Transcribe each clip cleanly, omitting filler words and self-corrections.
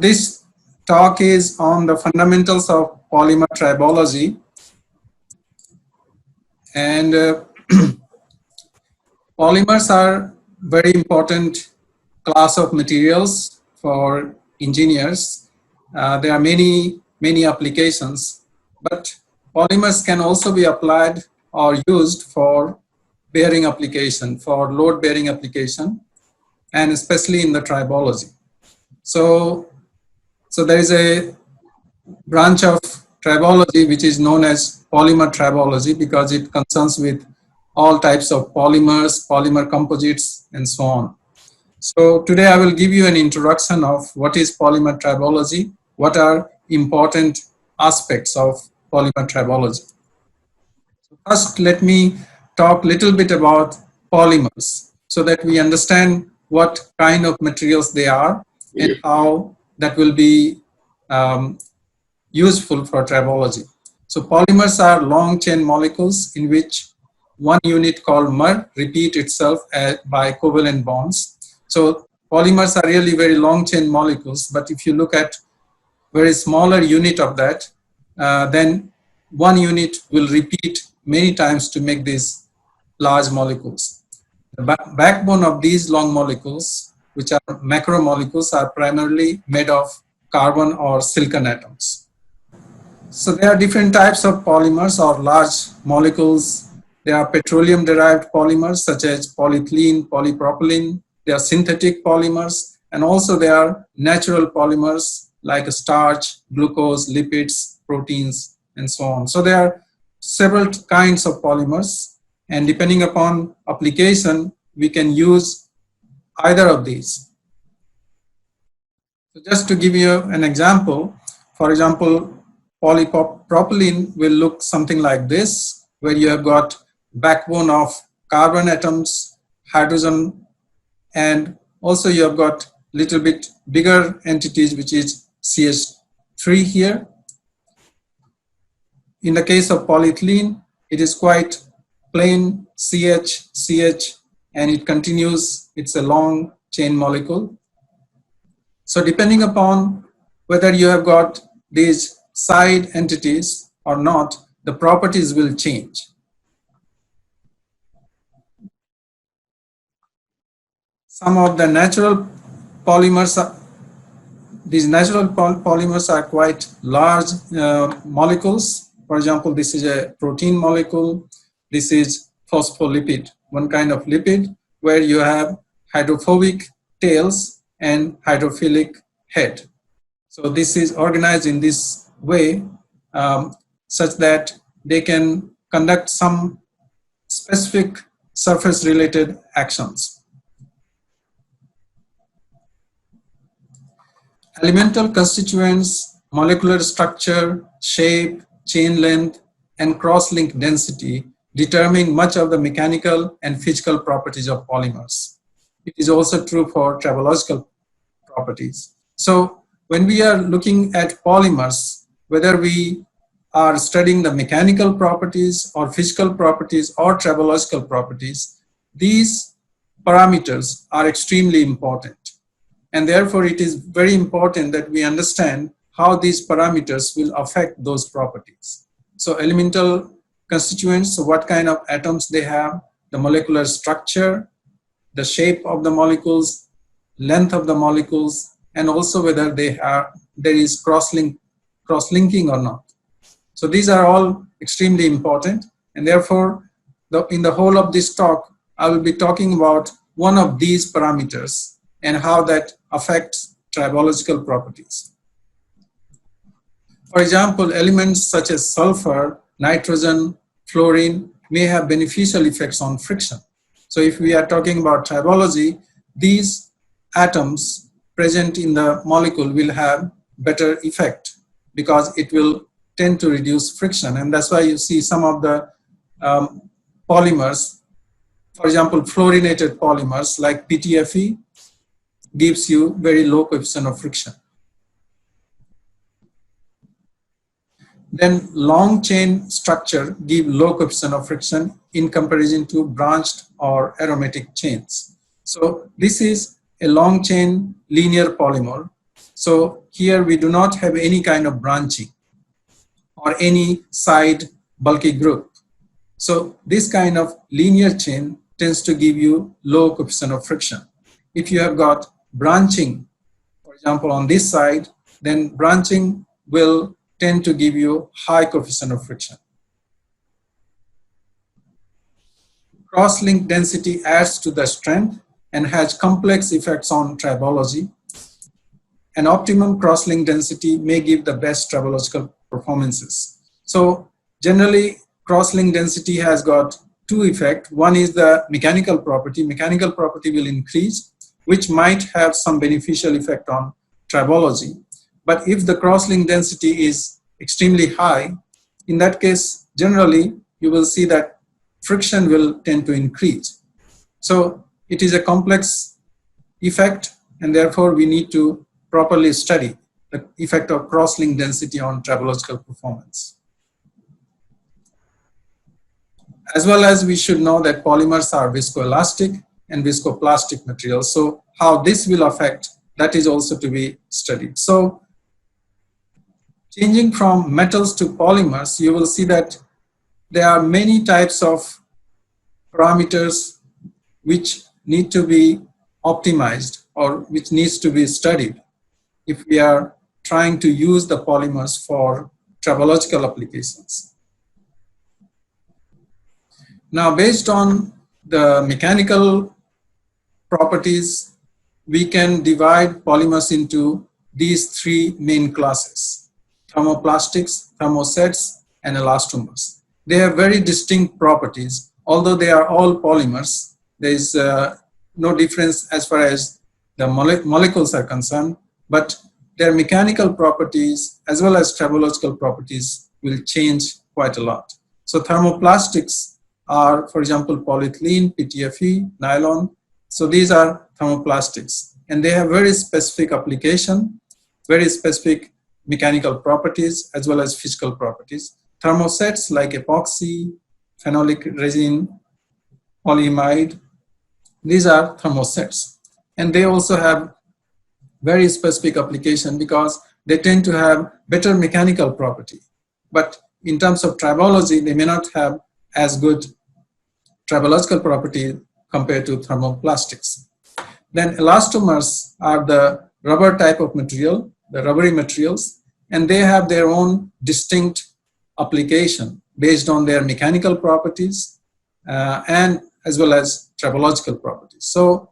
this talk is on the fundamentals of polymer tribology, and polymers are very important class of materials for engineers. There are many applications, but polymers can also be applied or used for bearing application, for load bearing application, and especially in the tribology. So there is a branch of tribology which is known as polymer tribology because it concerns with all types of polymers, polymer composites, and so on. So today I will give you an introduction of what is polymer tribology, what are important aspects of polymer tribology. So first, let me talk a little bit about polymers so that we understand what kind of materials they are and how that will be useful for tribology. So polymers are long chain molecules in which one unit called mer repeat itself by covalent bonds. So polymers are really very long chain molecules, but if you look at very smaller unit of that, then one unit will repeat many times to make these large molecules. The backbone of these long molecules, which are macromolecules, are primarily made of carbon or silicon atoms. So there are different types of polymers or large molecules. There are petroleum-derived polymers such as polyethylene, polypropylene. There are synthetic polymers, and also there are natural polymers like starch, glucose, lipids, proteins, and so on. So there are several kinds of polymers, and depending upon application, we can use either of these. So just to give you an example, for example, polypropylene will look something like this, where you have got backbone of carbon atoms, hydrogen, and also you have got little bit bigger entities, which is CH3 here. In the case of polyethylene, it is quite plain CH, and it continues, it's a long chain molecule. So depending upon whether you have got these side entities or not, the properties will change. Some of the natural polymers, these natural polymers are quite large molecules. For example, this is a protein molecule. This is phospholipid, one kind of lipid where you have hydrophobic tails and hydrophilic head. So this is organized in this way such that they can conduct some specific surface related actions. Elemental constituents, molecular structure, shape, chain length, and cross-link density determine much of the mechanical and physical properties of polymers. It is also true for tribological properties. So when we are looking at polymers, whether we are studying the mechanical properties or physical properties or tribological properties, these parameters are extremely important. And therefore, it is very important that we understand how these parameters will affect those properties. So elemental constituents, so what kind of atoms they have, the molecular structure, the shape of the molecules, length of the molecules, and also whether there is cross-linking or not. So these are all extremely important, and therefore, in the whole of this talk, I will be talking about one of these parameters and how that affects tribological properties. For example, elements such as sulfur, nitrogen, fluorine may have beneficial effects on friction. So if we are talking about tribology, these atoms present in the molecule will have better effect because it will tend to reduce friction. And that's why you see some of the polymers, for example, fluorinated polymers like PTFE, gives you very low coefficient of friction. Then long chain structure give low coefficient of friction in comparison to branched or aromatic chains. So this is a long chain linear polymer. So here we do not have any kind of branching or any side bulky group. So this kind of linear chain tends to give you low coefficient of friction. If you have got branching, for example, on this side, then branching will tend to give you high coefficient of friction. Cross-link density adds to the strength and has complex effects on tribology. An optimum cross-link density may give the best tribological performances. So generally, cross-link density has got two effects. One is the mechanical property. Mechanical property will increase, which might have some beneficial effect on tribology. But if the cross-link density is extremely high, in that case, generally, you will see that friction will tend to increase. So it is a complex effect, and therefore we need to properly study the effect of cross-link density on tribological performance. As well as we should know that polymers are viscoelastic and viscoplastic materials. So how this will affect, that is also to be studied. So changing from metals to polymers, you will see that there are many types of parameters which need to be optimized or which needs to be studied if we are trying to use the polymers for tribological applications. Now, based on the mechanical properties, we can divide polymers into these three main classes: thermoplastics, thermosets, and elastomers. They have very distinct properties. Although they are all polymers, there is no difference as far as the molecules are concerned, but their mechanical properties as well as tribological properties will change quite a lot. So thermoplastics are, for example, polyethylene, PTFE, nylon. So these are thermoplastics, and they have very specific application, very specific mechanical properties as well as physical properties. Thermosets like epoxy, phenolic resin, polyamide, these are thermosets. And they also have very specific application because they tend to have better mechanical property. But in terms of tribology, they may not have as good tribological property compared to thermoplastics. Then elastomers are the rubber type of material, the rubbery materials, and they have their own distinct application based on their mechanical properties and as well as tribological properties. So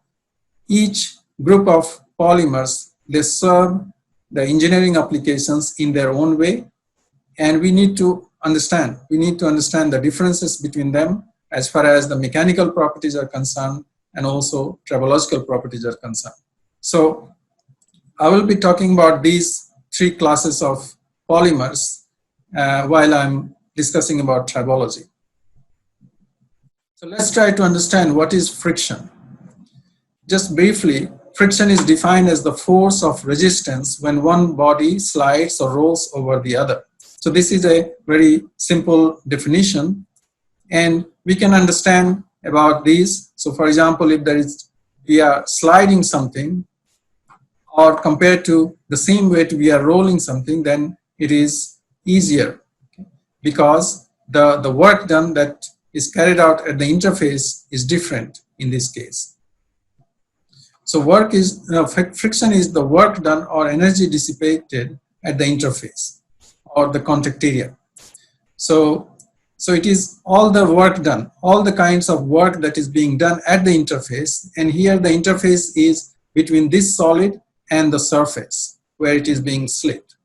each group of polymers, they serve the engineering applications in their own way, and we need to understand the differences between them as far as the mechanical properties are concerned and also tribological properties are concerned. So I will be talking about these three classes of polymers while I'm discussing about tribology. So let's try to understand what is friction. Just briefly, friction is defined as the force of resistance when one body slides or rolls over the other. So this is a very simple definition, and we can understand about these. So for example, if we are sliding something, or compared to the same weight we are rolling something, then it is easier because the work done that is carried out at the interface is different in this case. So friction is the work done or energy dissipated at the interface or the contact area. So it is all the work done, all the kinds of work that is being done at the interface, and here the interface is between this solid and the surface where it is being slipped.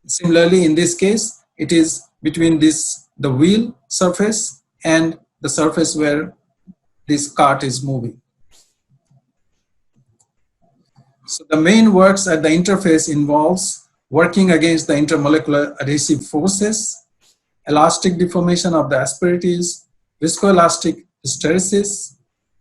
Similarly, in this case, it is between the wheel surface and the surface where this cart is moving. So the main works at the interface involves working against the intermolecular adhesive forces, elastic deformation of the asperities, viscoelastic hysteresis,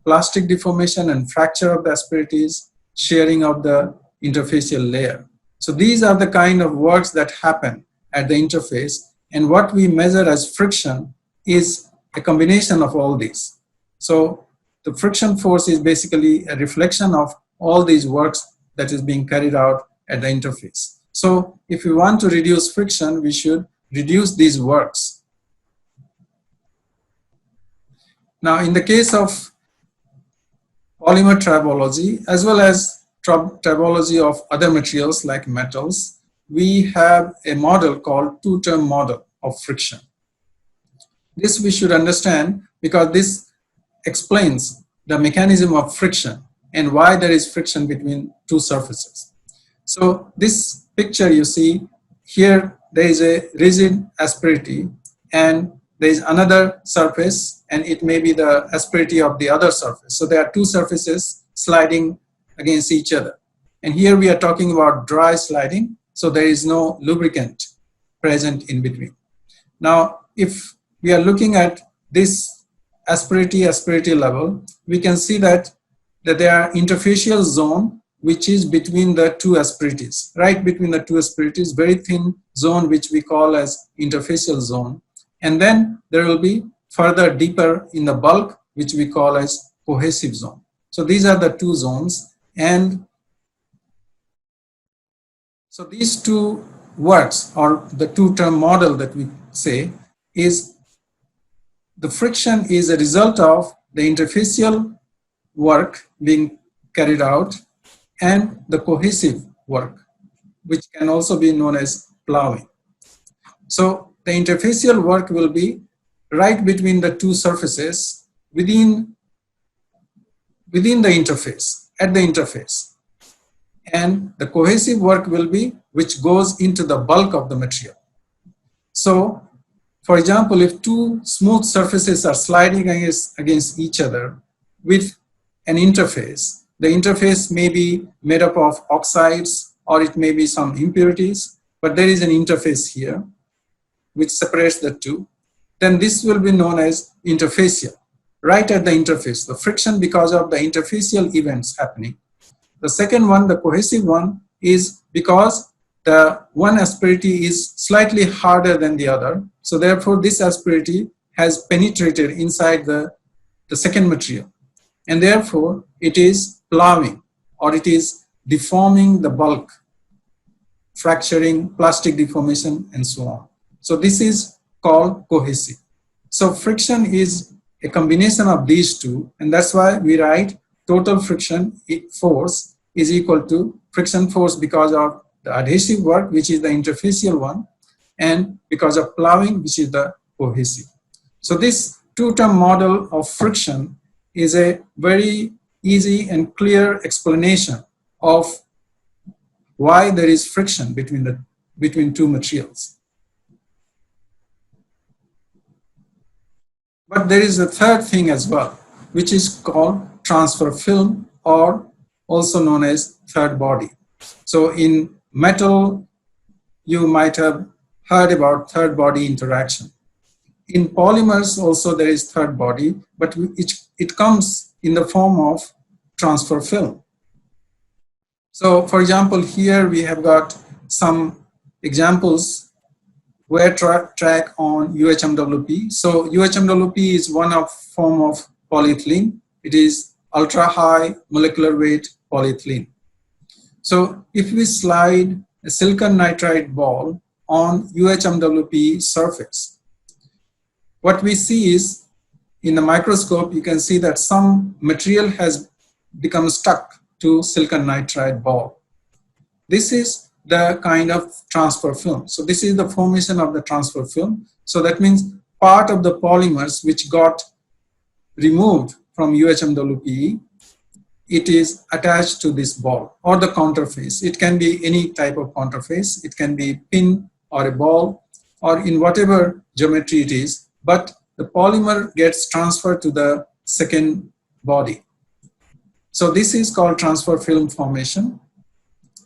plastic deformation and fracture of the asperities, shearing of the interfacial layer. So these are the kind of works that happen at the interface, and what we measure as friction is a combination of all these. So the friction force is basically a reflection of all these works that is being carried out at the interface. So if we want to reduce friction, we should reduce these works. Now, in the case of polymer tribology, as well as tribology of other materials like metals, we have a model called two-term model of friction. This we should understand because this explains the mechanism of friction and why there is friction between two surfaces. So this picture you see here, there is a rigid asperity and there is another surface, and it may be the asperity of the other surface. So there are two surfaces sliding against each other. And here we are talking about dry sliding, so there is no lubricant present in between. Now, if we are looking at this asperity level, we can see that there are interfacial zone which is between the two asperities, right between the two asperities, very thin zone which we call as interfacial zone. And then there will be further deeper in the bulk which we call as cohesive zone. So these are the two zones, and so these two works, or the two-term model that we say, is the friction is a result of the interfacial work being carried out and the cohesive work, which can also be known as plowing. So the interfacial work will be right between the two surfaces within the interface, at the interface. And the cohesive work will be which goes into the bulk of the material. So, for example, if two smooth surfaces are sliding against each other with an interface, the interface may be made up of oxides or it may be some impurities, but there is an interface here which separates the two. Then this will be known as interfacial, right at the interface, the friction because of the interfacial events happening. The second one, the cohesive one, is because the one asperity is slightly harder than the other. So therefore, this asperity has penetrated inside the second material. And therefore, it is plowing, or it is deforming the bulk, fracturing, plastic deformation, and so on. So this is called cohesive. So friction is a combination of these two, and that's why we write total friction force is equal to friction force because of the adhesive work, which is the interfacial one, and because of plowing, which is the cohesive. So this two-term model of friction is a very easy and clear explanation of why there is friction between two materials. But there is a third thing as well, which is called transfer film, or also known as third body. So in metal, you might have heard about third body interaction. In polymers also there is third body, but it comes in the form of transfer film. So for example, here we have got some examples wear track on UHMWP. So UHMWP is one form of polyethylene. It is ultra high molecular weight polyethylene. So if we slide a silicon nitride ball on UHMWP surface, what we see is in the microscope, you can see that some material has become stuck to silicon nitride ball. This is the kind of transfer film. So this is the formation of the transfer film. So that means part of the polymers which got removed from UHMWPE, it is attached to this ball or the counterface. It can be any type of counterface. It can be pin or a ball or in whatever geometry it is, but the polymer gets transferred to the second body. So this is called transfer film formation,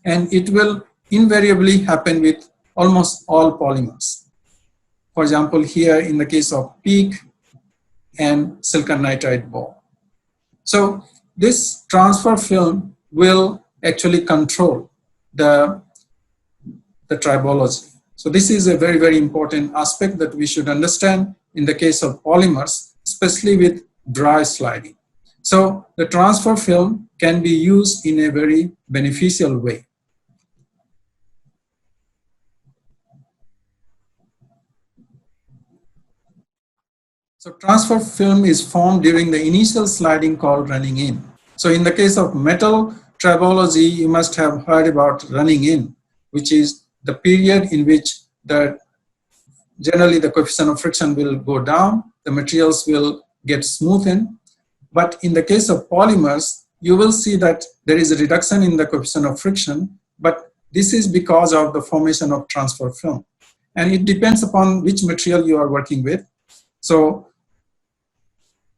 and it will invariably happen with almost all polymers. For example, here in the case of PEEK and silicon nitride ball. So this transfer film will actually control the tribology. So this is a very, very important aspect that we should understand in the case of polymers, especially with dry sliding. So the transfer film can be used in a very beneficial way. So transfer film is formed during the initial sliding called running in. So in the case of metal tribology, you must have heard about running in, which is the period in which generally the coefficient of friction will go down, the materials will get smoothened. But in the case of polymers, you will see that there is a reduction in the coefficient of friction, but this is because of the formation of transfer film. And it depends upon which material you are working with. So,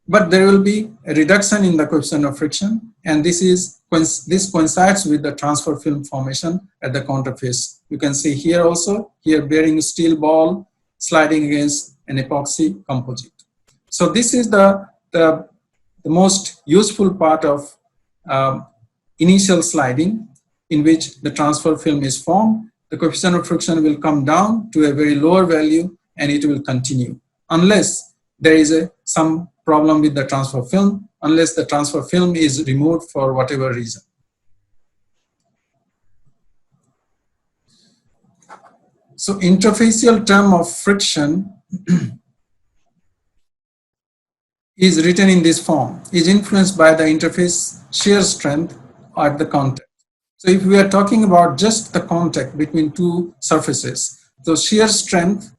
but there will be a reduction in the coefficient of friction, and this coincides with the transfer film formation at the counterface. You can see here also, here bearing steel ball sliding against an epoxy composite. So this is the most useful part of initial sliding, in which the transfer film is formed. The coefficient of friction will come down to a very lower value, and it will continue unless there is some problem with the transfer film, unless the transfer film is removed for whatever reason. So interfacial term of friction is written in this form, is influenced by the interface shear strength at the contact. So if we are talking about just the contact between two surfaces, the shear strength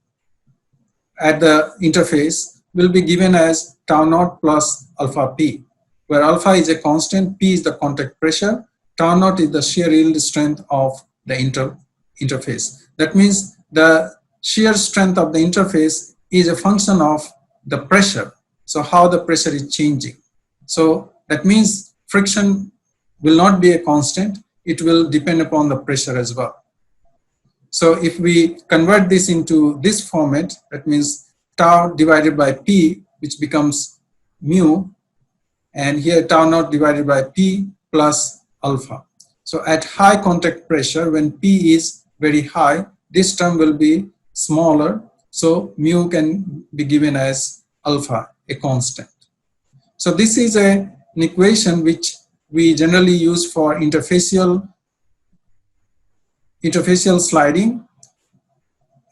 at the interface will be given as tau naught plus alpha p, where alpha is a constant, p is the contact pressure, tau naught is the shear yield strength of the interface. That means the shear strength of the interface is a function of the pressure. So how the pressure is changing. So that means friction will not be a constant, it will depend upon the pressure as well. So if we convert this into this format, that means tau divided by p, which becomes mu, and here tau naught divided by p plus alpha. So at high contact pressure, when p is very high, this term will be smaller, so mu can be given as alpha, a constant. So this is an equation which we generally use for interfacial sliding,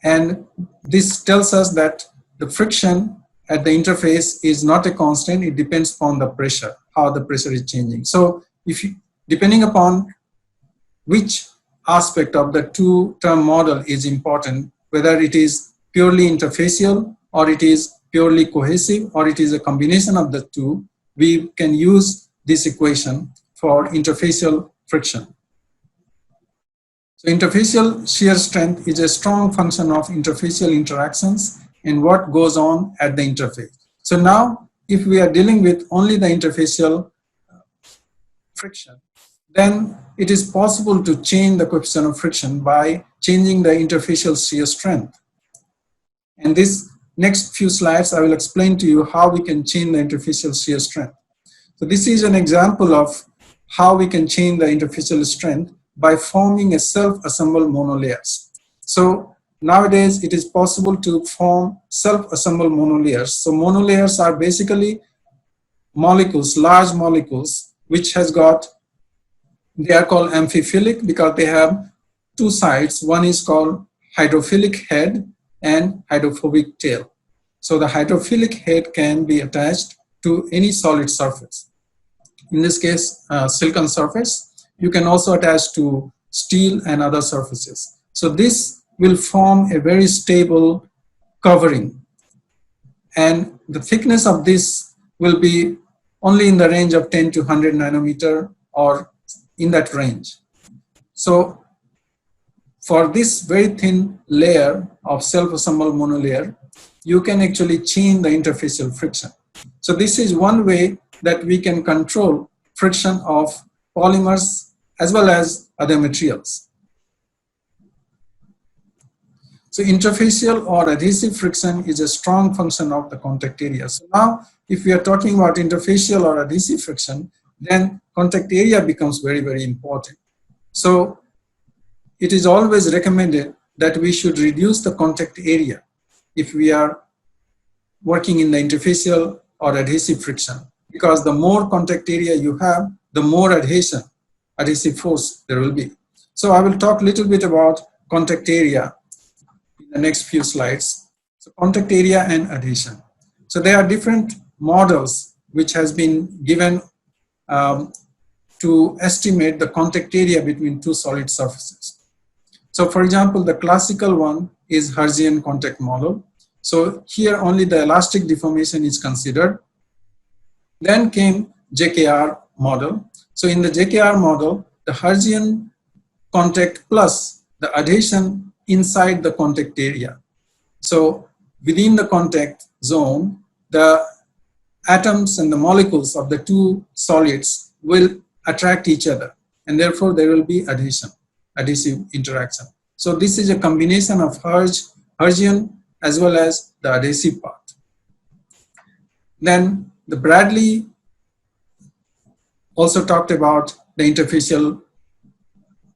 and this tells us that the friction at the interface is not a constant, it depends upon the pressure, how the pressure is changing. So depending upon which aspect of the two-term model is important, whether it is purely interfacial or it is purely cohesive or it is a combination of the two, we can use this equation for interfacial friction. So interfacial shear strength is a strong function of interfacial interactions and what goes on at the interface. So now, if we are dealing with only the interfacial friction, then it is possible to change the coefficient of friction by changing the interfacial shear strength. And this next few slides, I will explain to you how we can change the interfacial shear strength. So this is an example of how we can change the interfacial strength by forming a self-assembled monolayers. So nowadays it is possible to form self-assembled monolayers. So monolayers are basically molecules, large molecules, which has got, they are called amphiphilic because they have two sides. One is called hydrophilic head and hydrophobic tail. So the hydrophilic head can be attached to any solid surface. In this case, silicon surface. You can also attach to steel and other surfaces. So this will form a very stable covering. And the thickness of this will be only in the range of 10 to 100 nanometer or in that range. So for this very thin layer of self-assembled monolayer, you can actually change the interfacial friction. So this is one way that we can control friction of polymers as well as other materials. So interfacial or adhesive friction is a strong function of the contact area. So now if we are talking about interfacial or adhesive friction, then contact area becomes very, very important. So it is always recommended that we should reduce the contact area if we are working in the interfacial or adhesive friction, because the more contact area you have, the more adhesive force there will be. So I will talk a little bit about contact area in the next few slides. So contact area and adhesion. So there are different models which has been given to estimate the contact area between two solid surfaces. So for example, the classical one is Hertzian contact model. So here only the elastic deformation is considered. Then came JKR model. So in the JKR model, the Hertzian contact plus the adhesion inside the contact area. So within the contact zone, the atoms and the molecules of the two solids will attract each other, and therefore there will be adhesive interaction. So this is a combination of Hertzian as well as the adhesive part. Then the Bradley also talked about the interfacial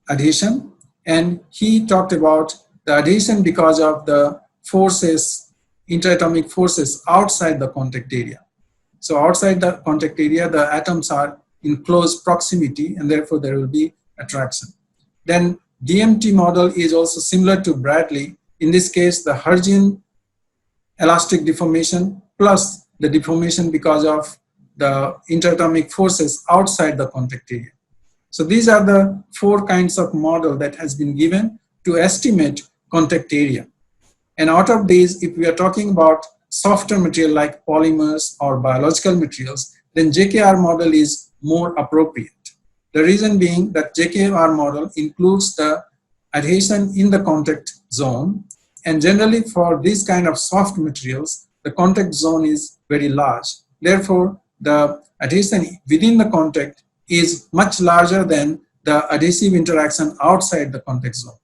adhesion, and he talked about the adhesion because of the forces, interatomic forces outside the contact area. So outside the contact area, the atoms are in close proximity, and therefore there will be attraction. Then DMT model is also similar to Bradley. In this case, the Hertzian elastic deformation plus the deformation because of the interatomic forces outside the contact area. So these are the four kinds of model that has been given to estimate contact area. And out of these, if we are talking about softer material like polymers or biological materials, then JKR model is more appropriate. The reason being that JKR model includes the adhesion in the contact zone, and generally for these kind of soft materials, the contact zone is very large. Therefore, the adhesion within the contact is much larger than the adhesive interaction outside the contact zone.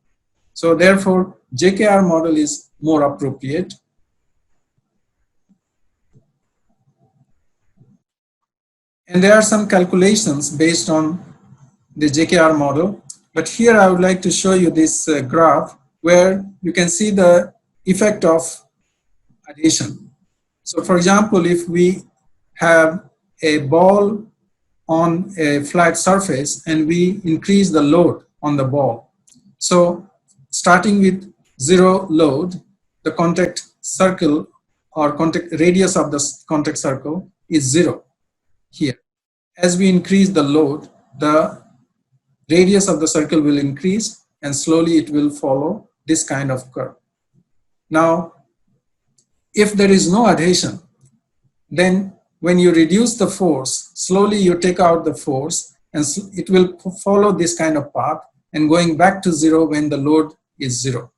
So therefore, JKR model is more appropriate. And there are some calculations based on the JKR model. But here I would like to show you this graph where you can see the effect of adhesion. So for example, if we have a ball on a flat surface and we increase the load on the ball. So starting with zero load, the contact circle or contact radius of the contact circle is zero here. As we increase the load, the radius of the circle will increase and slowly it will follow this kind of curve. Now, if there is no adhesion, then when you reduce the force, slowly you take out the force and it will follow this kind of path and going back to zero when the load is zero.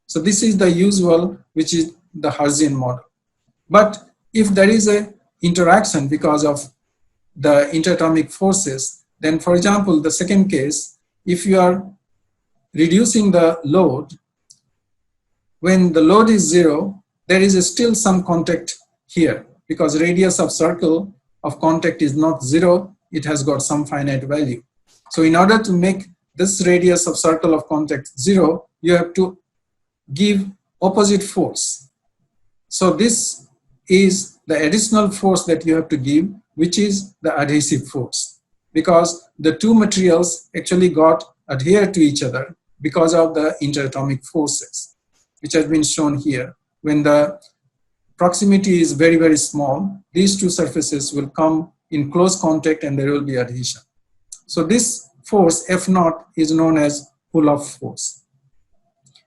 So this is the usual, which is the Hertzian model. But if there is a interaction because of the interatomic forces, then for example, the second case, if you are reducing the load, when the load is zero, there is still some contact here because radius of circle of contact is not zero, it has got some finite value. So in order to make this radius of circle of contact zero, you have to give opposite force. So this is the additional force that you have to give, which is the adhesive force, because the two materials actually got adhered to each other because of the interatomic forces, which has been shown here. When the proximity is very, very small, these two surfaces will come in close contact and there will be adhesion. So this force F naught is known as pull-off force.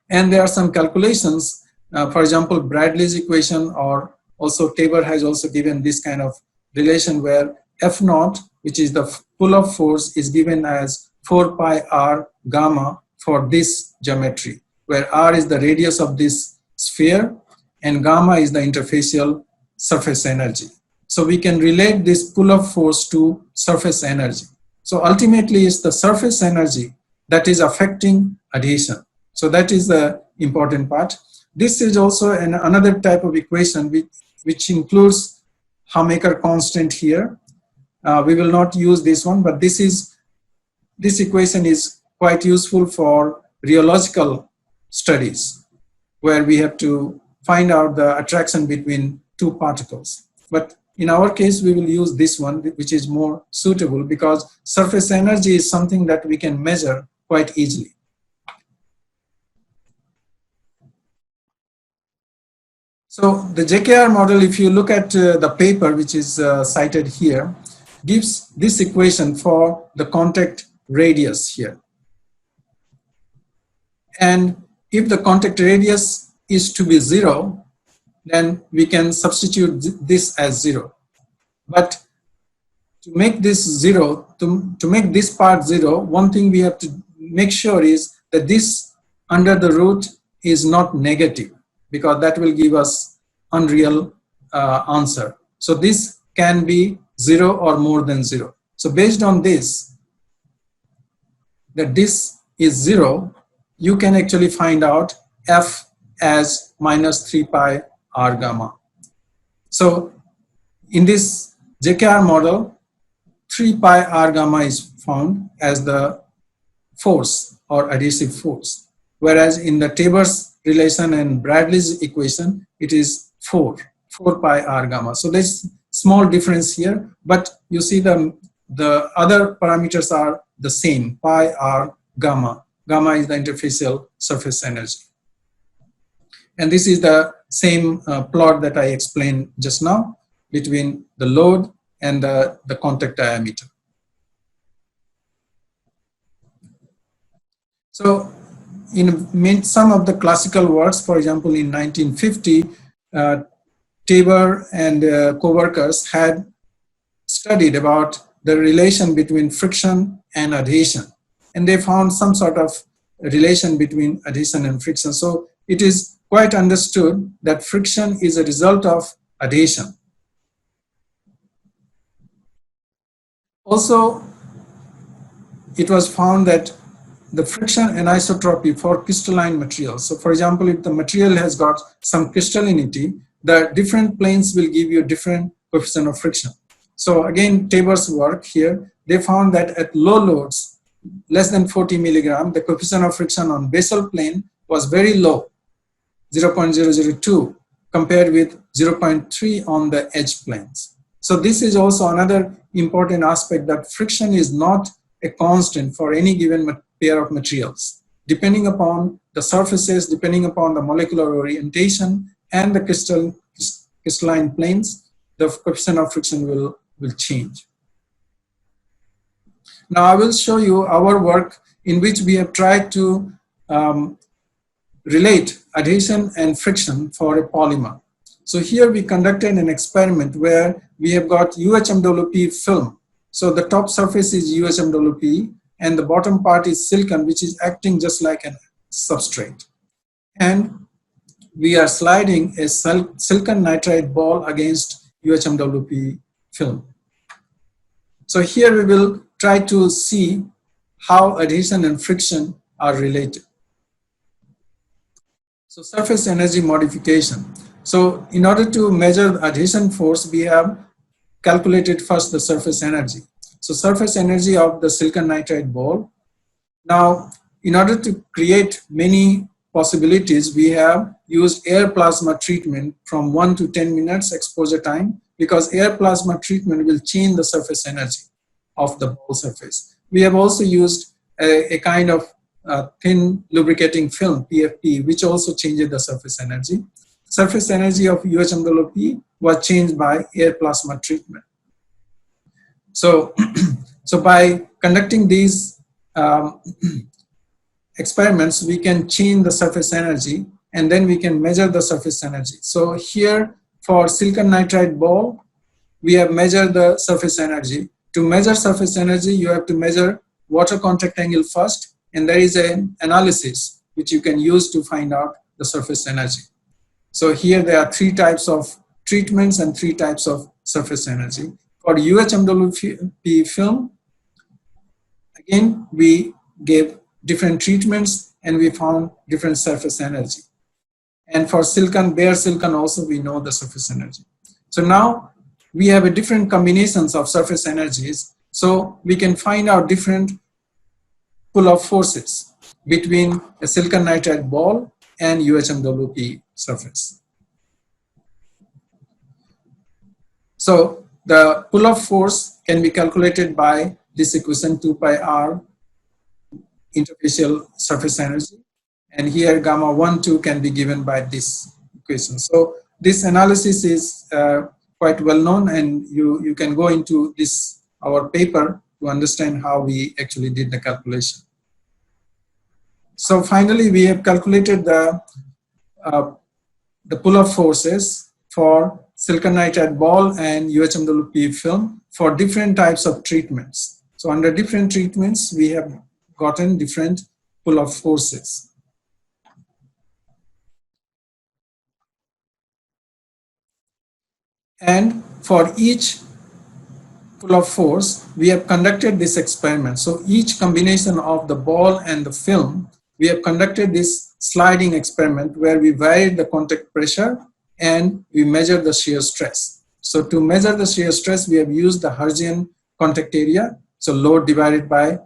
And there are some calculations, for example, Bradley's equation, or also Tabor has also given this kind of relation where F naught, which is the pull-off force, is given as 4 pi r gamma for this geometry, where r is the radius of this sphere and gamma is the interfacial surface energy. So we can relate this pull-off force to surface energy. So ultimately it's the surface energy that is affecting adhesion. So that is the important part. This is also another type of equation which includes Hamaker constant here. We will not use this one, but this equation is quite useful for rheological studies, where we have to find out the attraction between two particles. But in our case, we will use this one, which is more suitable because surface energy is something that we can measure quite easily. So the JKR model, if you look at the paper which is cited here, gives this equation for the contact radius here. And if the contact radius is to be 0, then we can substitute this as 0. But to make this 0, to make this part 0, one thing we have to make sure is that this under the root is not negative, because that will give us unreal answer. So this can be 0 or more than 0. So based on this, that this is 0, you can actually find out f as minus 3 pi r gamma. So in this JKR model, 3 pi r gamma is found as the force or adhesive force, whereas in the Tabor's relation and Bradley's equation, it is 4 pi r gamma. So there's small difference here, but you see the other parameters are the same, pi r gamma. Gamma is the interfacial surface energy. And this is the same plot that I explained just now between the load and the contact diameter. So in some of the classical works, for example, in 1950, Tabor and co-workers had studied about the relation between friction and adhesion. And they found some sort of relation between adhesion and friction. So it is quite understood that friction is a result of adhesion. Also, it was found that the friction anisotropy for crystalline materials. So for example, if the material has got some crystallinity, the different planes will give you different coefficient of friction. So again, Tabor's work here, they found that at low loads, less than 40 milligram, the coefficient of friction on basal plane was very low, 0.002, compared with 0.3 on the edge planes. So this is also another important aspect, that friction is not a constant for any given pair of materials. Depending upon the surfaces, depending upon the molecular orientation and the crystalline planes, the coefficient of friction will change. Now I will show you our work in which we have tried to relate adhesion and friction for a polymer. So here we conducted an experiment where we have got UHMWP film. So the top surface is UHMWP and the bottom part is silicon, which is acting just like a substrate. And we are sliding a silicon nitride ball against UHMWP film. So here we will try to see how adhesion and friction are related. So surface energy modification. So in order to measure the adhesion force, we have calculated first the surface energy. So surface energy of the silicon nitride ball. Now, in order to create many possibilities, we have used air plasma treatment from 1 to 10 minutes exposure time, because air plasma treatment will change the surface energy of the ball surface. We have also used a kind of thin lubricating film, PFP, which also changes the surface energy. Surface energy of UHMWP was changed by air plasma treatment. So, so by conducting these experiments, we can change the surface energy and then we can measure the surface energy. So here for silicon nitride ball, we have measured the surface energy. To measure surface energy, you have to measure water contact angle first, and there is an analysis which you can use to find out the surface energy. So here there are 3 types of treatments and 3 types of surface energy. For UHMWP film, again, we gave different treatments and we found different surface energy. And for silicon, bare silicon also, we know the surface energy. So now we have a different combinations of surface energies. So we can find out different pull-off forces between a silicon nitride ball and UHMWP surface. So the pull-off force can be calculated by this equation 2 pi r interfacial surface energy, and here gamma 1, 2 can be given by this equation. So this analysis is quite well known, and you can go into this our paper to understand how we actually did the calculation. So finally, we have calculated the pull-up forces for silicon nitride ball and UHMWP film for different types of treatments. So under different treatments, we have gotten different pull-up forces. And for each pull-up force, we have conducted this experiment. So each combination of the ball and the film, we have conducted this sliding experiment where we varied the contact pressure and we measured the shear stress. So to measure the shear stress, we have used the Hertzian contact area. So load divided by,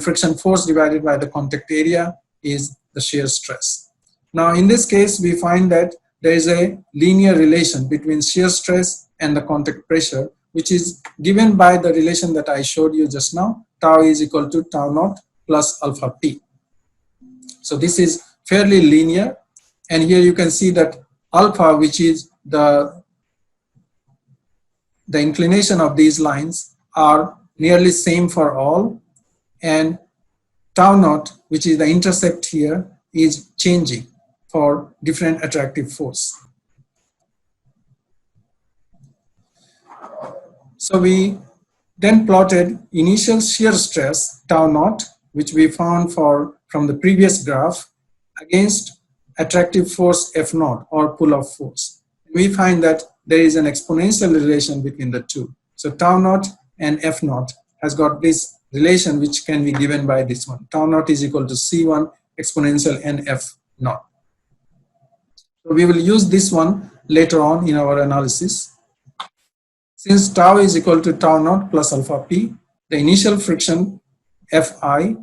friction force divided by the contact area is the shear stress. Now in this case, we find that there is a linear relation between shear stress and the contact pressure, which is given by the relation that I showed you just now. Tau is equal to tau naught plus alpha p. So this is fairly linear, and here you can see that alpha, which is the inclination of these lines, are nearly same for all, and tau naught, which is the intercept here, is changing for different attractive force. So we then plotted initial shear stress tau naught, which we found from the previous graph, against attractive force F naught, or pull-up force. We find that there is an exponential relation between the two. So tau naught and F naught has got this relation, which can be given by this one. Tau naught is equal to C1 exponential NF naught. So we will use this one later on in our analysis. Since tau is equal to tau naught plus alpha p, the initial friction Fi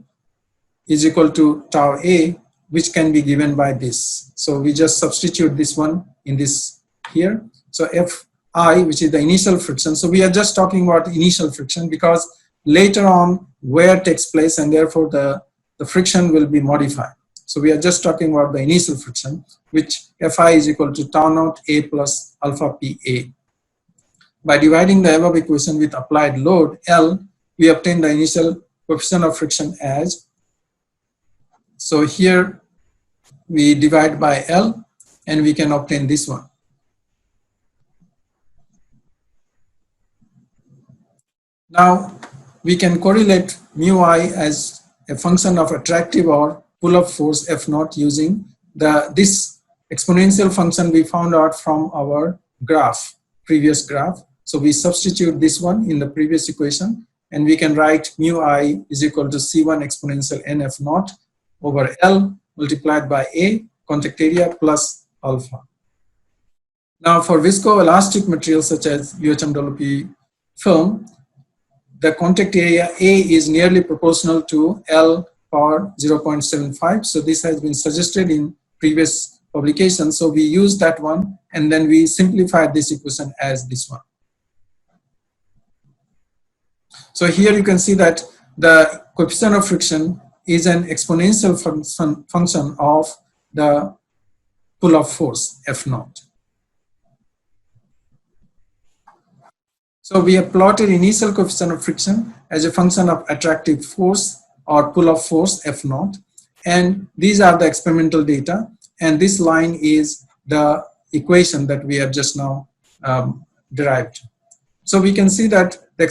is equal to tau A, which can be given by this. So we just substitute this one in this here. So Fi, which is the initial friction. So we are just talking about initial friction because later on wear takes place, and therefore the friction will be modified. So we are just talking about the initial friction, which Fi is equal to tau naught A plus alpha Pa. By dividing the above equation with applied load L, we obtain the initial coefficient of friction as, so here we divide by L and we can obtain this one. Now we can correlate mu I as a function of attractive or pull-up force F naught using this exponential function we found out from our previous graph. So we substitute this one in the previous equation, and we can write mu I is equal to C1 exponential NF naught over L multiplied by A, contact area, plus alpha. Now for viscoelastic materials such as UHMWP film, the contact area A is nearly proportional to L power 0.75. So this has been suggested in previous publications. So we use that one, and then we simplified this equation as this one. So here you can see that the coefficient of friction is an exponential function of the pull-up force F naught. So we have plotted initial coefficient of friction as a function of attractive force or pull-up force F naught, and these are the experimental data, and this line is the equation that we have just now derived. So we can see that the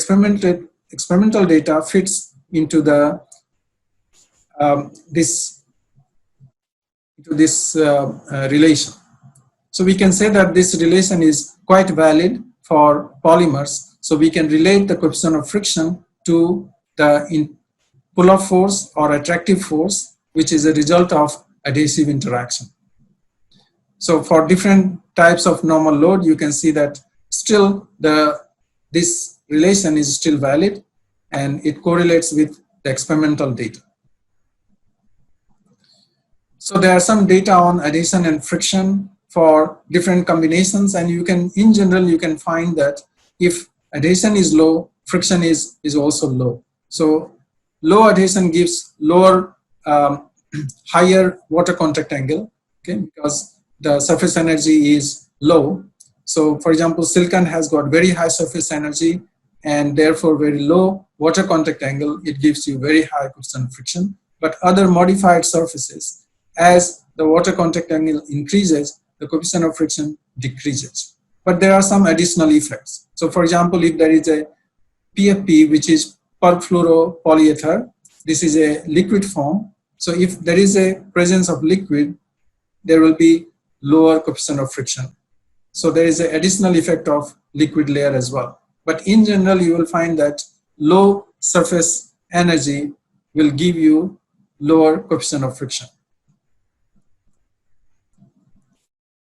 experimental data fits into the this relation. So we can say that this relation is quite valid for polymers. So we can relate the coefficient of friction to the pull-up force or attractive force, which is a result of adhesive interaction. So for different types of normal load, you can see that still this relation is still valid, and it correlates with the experimental data. So there are some data on adhesion and friction for different combinations, and you can, in general, you can find that if adhesion is low, friction is also low. So low adhesion gives lower, higher water contact angle, okay, because the surface energy is low. So for example, silicon has got very high surface energy and therefore very low water contact angle. It gives you very high coefficient of friction. But other modified surfaces, as the water contact angle increases, the coefficient of friction decreases. But there are some additional effects. So for example, if there is a PFP, which is perfluoropolyether, this is a liquid form. So if there is a presence of liquid, there will be lower coefficient of friction. So there is an additional effect of liquid layer as well. But in general, you will find that low surface energy will give you lower coefficient of friction.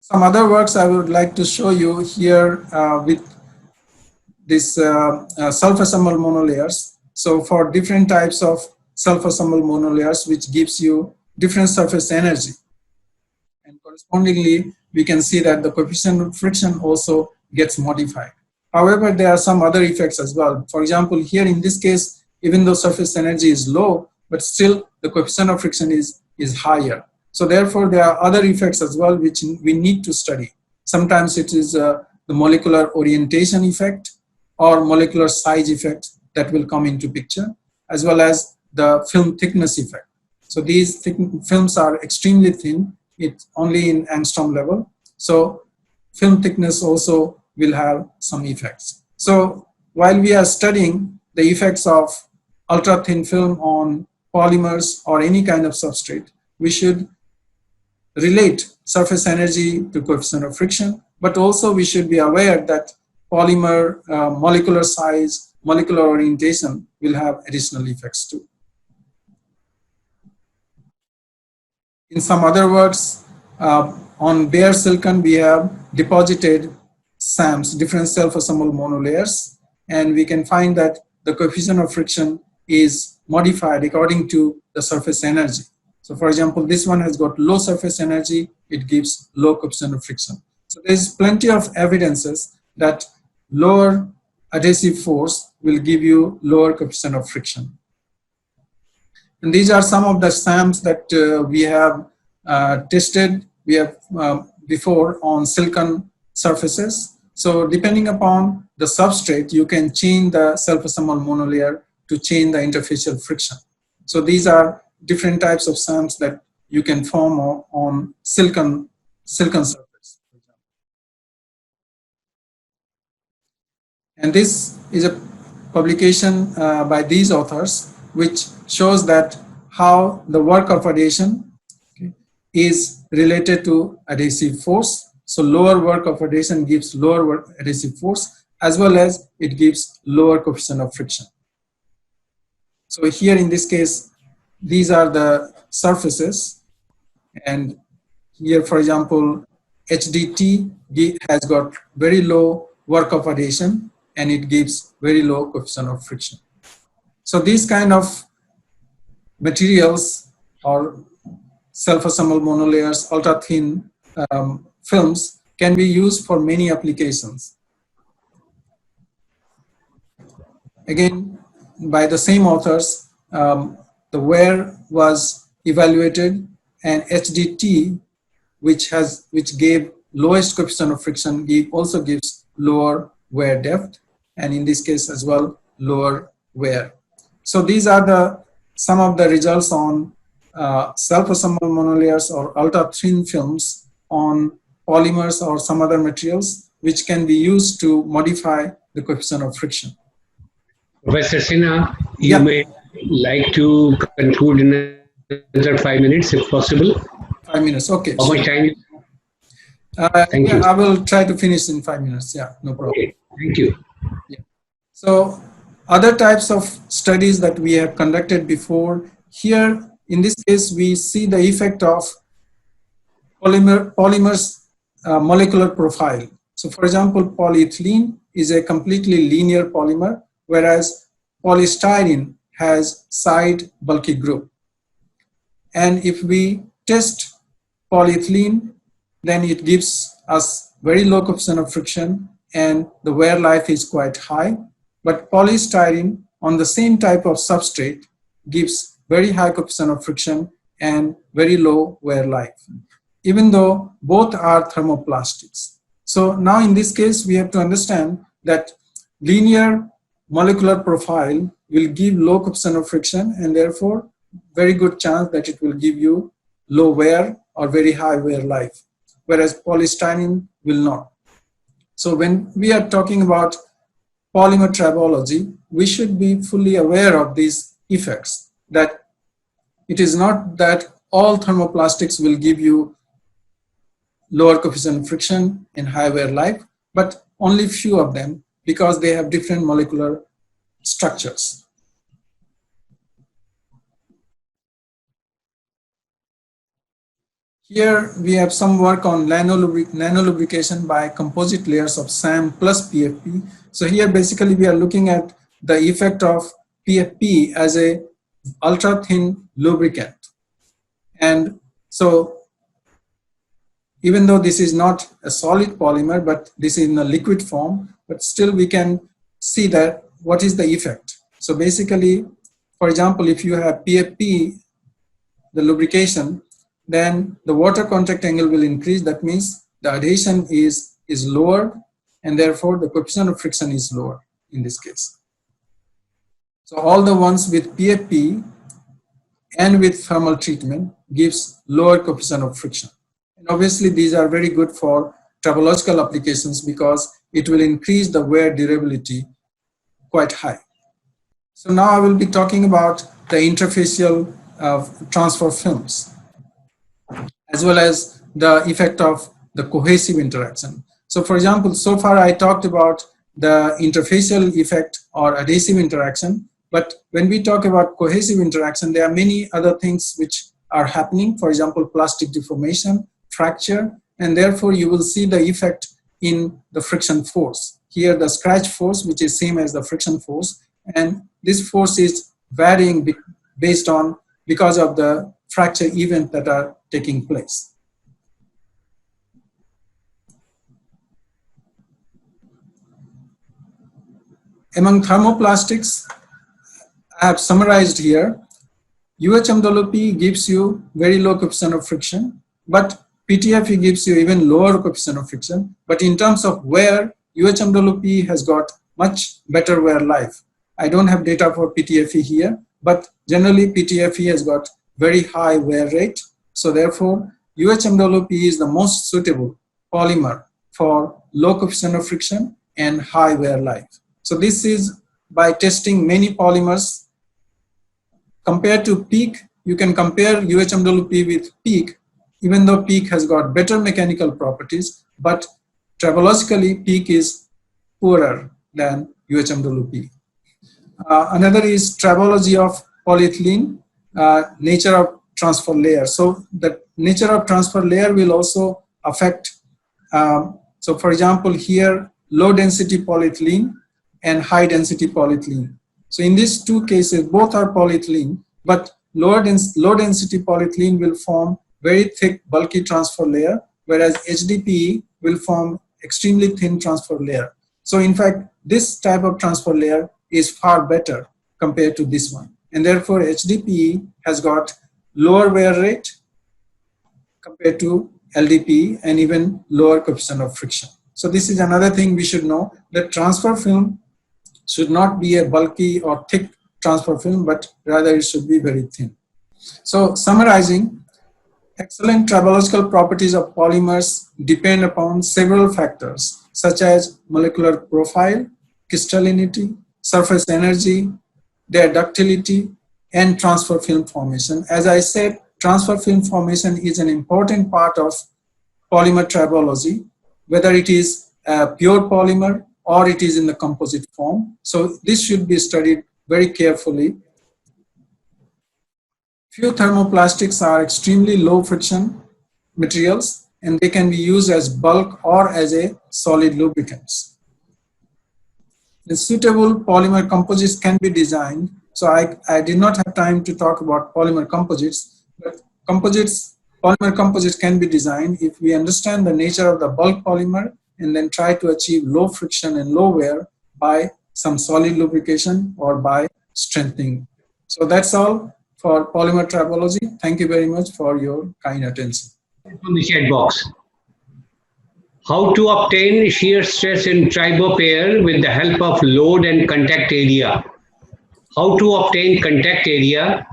Some other works I would like to show you here with this self-assembled monolayers. So for different types of self-assembled monolayers, which gives you different surface energy. And correspondingly, we can see that the coefficient of friction also gets modified. However, there are some other effects as well. For example, here in this case, even though surface energy is low, but still the coefficient of friction is higher. So therefore, there are other effects as well which we need to study. Sometimes it is the molecular orientation effect or molecular size effect that will come into picture, as well as the film thickness effect. So these films are extremely thin. It's only in angstrom level. So film thickness also will have some effects. So while we are studying the effects of ultra thin film on polymers or any kind of substrate, we should relate surface energy to coefficient of friction, but also we should be aware that polymer molecular size, molecular orientation will have additional effects too. In some other words, on bare silicon, we have deposited SAMs, different self-assembled monolayers, and we can find that the coefficient of friction is modified according to the surface energy. So for example, this one has got low surface energy, it gives low coefficient of friction. So there's plenty of evidences that lower adhesive force will give you lower coefficient of friction. And these are some of the SAMs that we have tested. We have before on silicon surfaces. So depending upon the substrate, you can change the self-assembled monolayer to change the interfacial friction. So these are different types of SAMs that you can form on silicon surface. And this is a publication by these authors, which shows that how the work of adhesion is related to adhesive force. So lower work of adhesion gives lower adhesive force, as well as it gives lower coefficient of friction. So here in this case, these are the surfaces, and here, for example, HDT has got very low work of adhesion and it gives very low coefficient of friction. So these kind of materials or self-assembled monolayers, ultra thin films can be used for many applications. Again, by the same authors, the wear was evaluated, and HDT, which gave lowest coefficient of friction, also gives lower wear depth, and in this case as well, lower wear. So these are some of the results on self-assembled monolayers or ultra thin films on polymers or some other materials, which can be used to modify the coefficient of friction. Professor Sinha, you may like to conclude in another 5 minutes if possible. 5 minutes, okay. How much time? Thank you. I will try to finish in 5 minutes. Yeah, no problem. Okay, thank you. Yeah. So other types of studies that we have conducted before, here in this case we see the effect of polymers molecular profile. So for example, polyethylene is a completely linear polymer, whereas polystyrene has side bulky group. And if we test polyethylene, then it gives us very low coefficient of friction and the wear life is quite high. But polystyrene on the same type of substrate gives very high coefficient of friction and very low wear life. even though both are thermoplastics. So now in this case, we have to understand that linear molecular profile will give low coefficient of friction, and therefore very good chance that it will give you low wear or very high wear life, whereas polystyrene will not. So when we are talking about polymer tribology, we should be fully aware of these effects, that it is not that all thermoplastics will give you lower coefficient of friction and high wear life, but only few of them, because they have different molecular structures. Here we have some work on nanolubrication by composite layers of SAM plus PFP. So here basically we are looking at the effect of PFP as a ultra thin lubricant. And so even though this is not a solid polymer, but this is in a liquid form, but still we can see that what is the effect. So basically, for example, if you have PFP, the lubrication, then the water contact angle will increase. That means the adhesion is lower, and therefore the coefficient of friction is lower in this case. So all the ones with PFP and with thermal treatment gives lower coefficient of friction. And obviously these are very good for tribological applications because it will increase the wear durability quite high. So now I will be talking about the interfacial transfer films, as well as the effect of the cohesive interaction. So for example, so far I talked about the interfacial effect or adhesive interaction, but when we talk about cohesive interaction, there are many other things which are happening. For example, plastic deformation, fracture, and therefore you will see the effect in the friction force. Here the scratch force, which is same as the friction force, and this force is varying based on because of the fracture event that are taking place. Among thermoplastics, I have summarized here, UHMWP gives you very low coefficient of friction, but PTFE gives you even lower coefficient of friction. But in terms of wear, UHMWP has got much better wear life. I don't have data for PTFE here, but generally PTFE has got very high wear rate. So therefore, UHMWP is the most suitable polymer for low coefficient of friction and high wear life. So this is by testing many polymers. Compared to PEEK, you can compare UHMWP with PEEK, even though PEEK has got better mechanical properties, but tribologically PEEK is poorer than UHMWP. Another is tribology of polyethylene, nature of transfer layer. So the nature of transfer layer will also affect, so for example here, low density polyethylene and high density polyethylene. So in these two cases, both are polyethylene, but low density polyethylene will form very thick bulky transfer layer, whereas HDPE will form extremely thin transfer layer. So in fact, this type of transfer layer is far better compared to this one. And therefore HDPE has got lower wear rate compared to LDPE and even lower coefficient of friction. So this is another thing we should know, that transfer film should not be a bulky or thick transfer film, but rather it should be very thin. So summarizing, excellent tribological properties of polymers depend upon several factors such as molecular profile, crystallinity, surface energy, their ductility, and transfer film formation. As I said, transfer film formation is an important part of polymer tribology, whether it is a pure polymer or it is in the composite form. So this should be studied very carefully. Few thermoplastics are extremely low friction materials, and they can be used as bulk or as a solid lubricants. The suitable polymer composites can be designed. So I did not have time to talk about polymer composites, but polymer composites can be designed if we understand the nature of the bulk polymer and then try to achieve low friction and low wear by some solid lubrication or by strengthening. So that's all for polymer tribology. Thank you very much for your kind attention. From the chat box. How to obtain shear stress in tribo pair with the help of load and contact area? How to obtain contact area?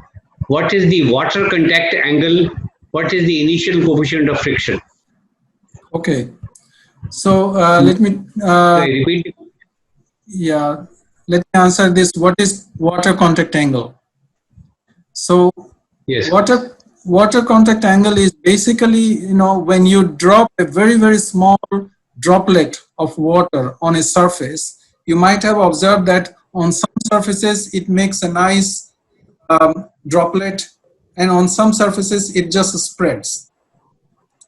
What is the water contact angle? What is the initial coefficient of friction? Okay. So let me Repeat. yeah, let me answer this. What is water contact angle? So Yes. water contact angle is basically, when you drop a very small droplet of water on a surface, you might have observed that on some surfaces it makes a nice droplet, and on some surfaces it just spreads.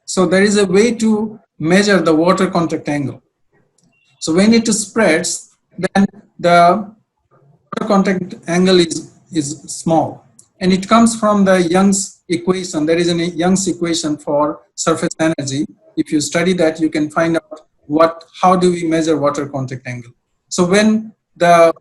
So there is a way to measure the water contact angle. So when it spreads, then the water contact angle is small, and it comes from the Young's equation. There is a Young's equation for surface energy. If you study that, you can find out how do we measure water contact angle. So when the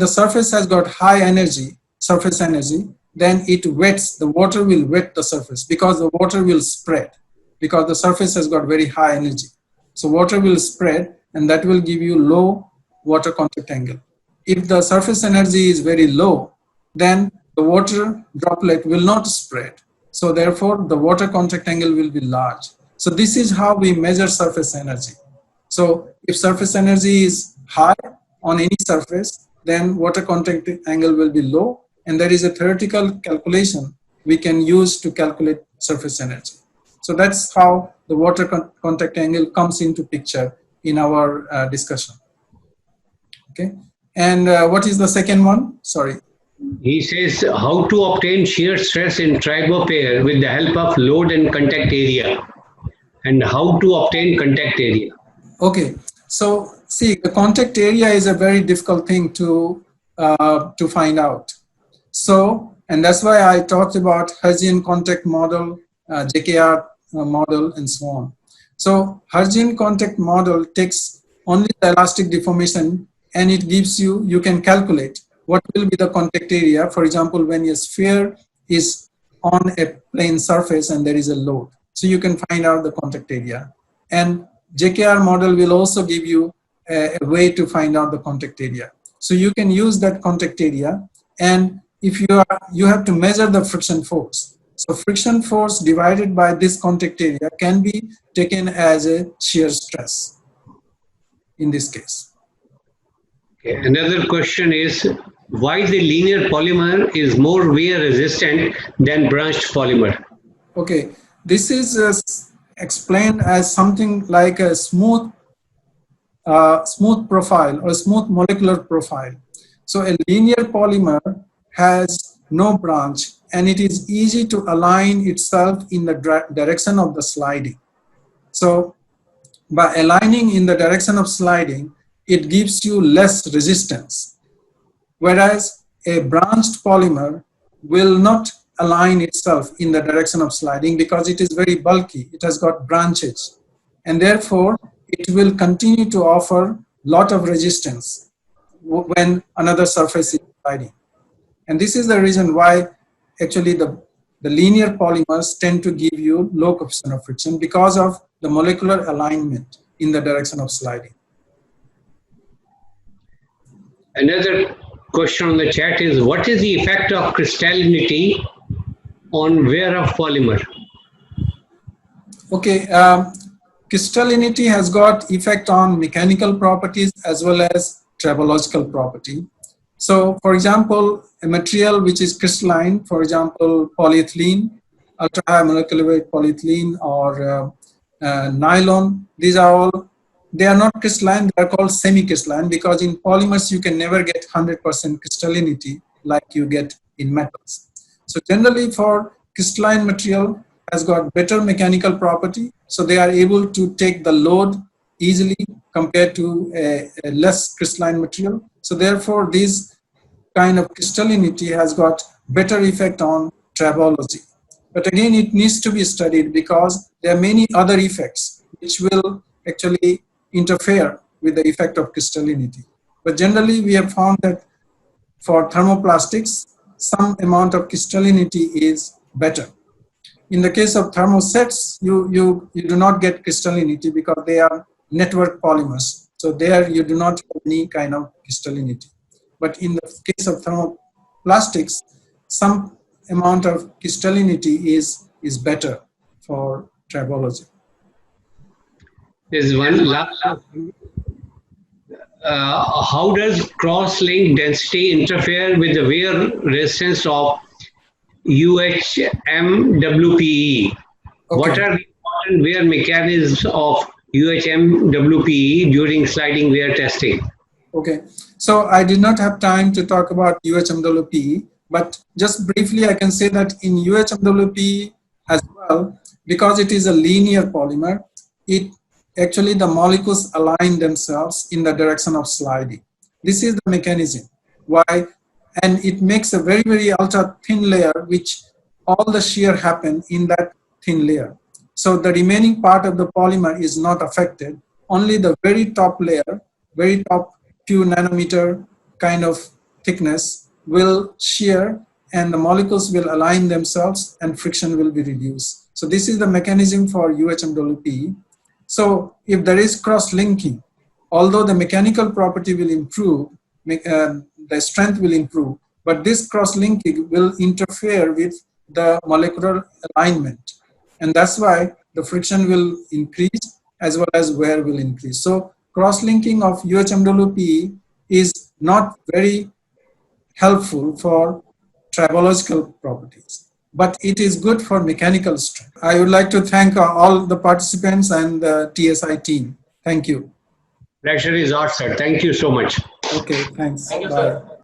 surface has got high energy, surface energy, then the water will wet the surface, because the water will spread, because the surface has got very high energy. So water will spread, and that will give you low water contact angle. If the surface energy is very low, then the water droplet will not spread. So therefore, the water contact angle will be large. So this is how we measure surface energy. So if surface energy is high on any surface, then water contact angle will be low, and there is a theoretical calculation we can use to calculate surface energy. So that's how the water contact angle comes into picture in our discussion. Okay. And what is the second one? Sorry. He says how to obtain shear stress in tribo pair with the help of load and contact area, and how to obtain contact area. Okay. So see, the contact area is a very difficult thing to find out. So, and that's why I talked about Hertzian contact model, JKR model, and so on. So Hertzian contact model takes only the elastic deformation, and it gives you can calculate what will be the contact area. For example, when a sphere is on a plane surface and there is a load. So you can find out the contact area. And JKR model will also give you a way to find out the contact area. So you can use that contact area, and if you have to measure the friction force. So friction force divided by this contact area can be taken as a shear stress in this case. Okay. Another question is why the linear polymer is more wear resistant than branched polymer? Okay, this is explained as something like a smooth profile or smooth molecular profile. So a linear polymer has no branch, and it is easy to align itself in the direction of the sliding. So by aligning in the direction of sliding, it gives you less resistance. Whereas a branched polymer will not align itself in the direction of sliding because it is very bulky. It has got branches, and therefore it will continue to offer lot of resistance when another surface is sliding. And this is the reason why actually the linear polymers tend to give you low coefficient of friction, because of the molecular alignment in the direction of sliding. Another question on the chat is what is the effect of crystallinity on wear of polymer? Okay, crystallinity has got effect on mechanical properties as well as tribological property. So for example, a material which is crystalline, for example, polyethylene, ultra high molecular weight polyethylene, or nylon, these are all, they are not crystalline, they are called semi-crystalline, because in polymers you can never get 100% crystallinity like you get in metals. So generally for crystalline material has got better mechanical property, so they are able to take the load easily compared to a less crystalline material. So therefore this kind of crystallinity has got better effect on tribology. But again, it needs to be studied because there are many other effects which will actually interfere with the effect of crystallinity. But generally we have found that for thermoplastics, some amount of crystallinity is better. In the case of thermosets, you do not get crystallinity because they are network polymers. So there you do not have any kind of crystallinity. But in the case of thermoplastics, some amount of crystallinity is better for tribology. There's one last question. How does cross-link density interfere with the wear resistance of UHMWPE? What Okay. are the important wear mechanisms of UHMWPE during sliding wear testing? Okay, so I did not have time to talk about UHMWPE, but just briefly I can say that in UHMWPE as well, because it is a linear polymer, it actually the molecules align themselves in the direction of sliding. This is the mechanism why, and it makes a very, very ultra thin layer, which all the shear happen in that thin layer. So the remaining part of the polymer is not affected, only the very top layer, very top few nanometer kind of thickness will shear and the molecules will align themselves and friction will be reduced. So this is the mechanism for UHMWPE. So if there is cross-linking, although the mechanical property will improve, the strength will improve, but this cross-linking will interfere with the molecular alignment. And that's why the friction will increase as well as wear will increase. So cross-linking of UHMWPE is not very helpful for tribological properties, but it is good for mechanical strength. I would like to thank all the participants and the TSI team. Thank you. Pleasure is ours, sir. Thank you so much. Okay, thanks. Bye.